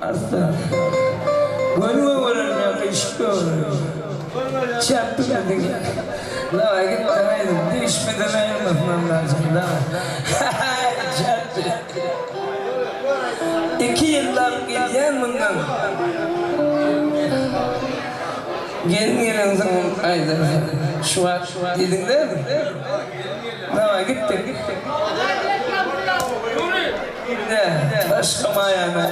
Aslan. Gönlüme varırım ya, kışkı varırım. Çarptı dedin ya. La git demeyelim, değişmeden ayrılmasın lazım, değil mi? Çarptı. 2 yıllar gideceğim bundan. Gelin zaman ayda. Şubat dedin değil mi? La gittin. Ne? Başka mayana.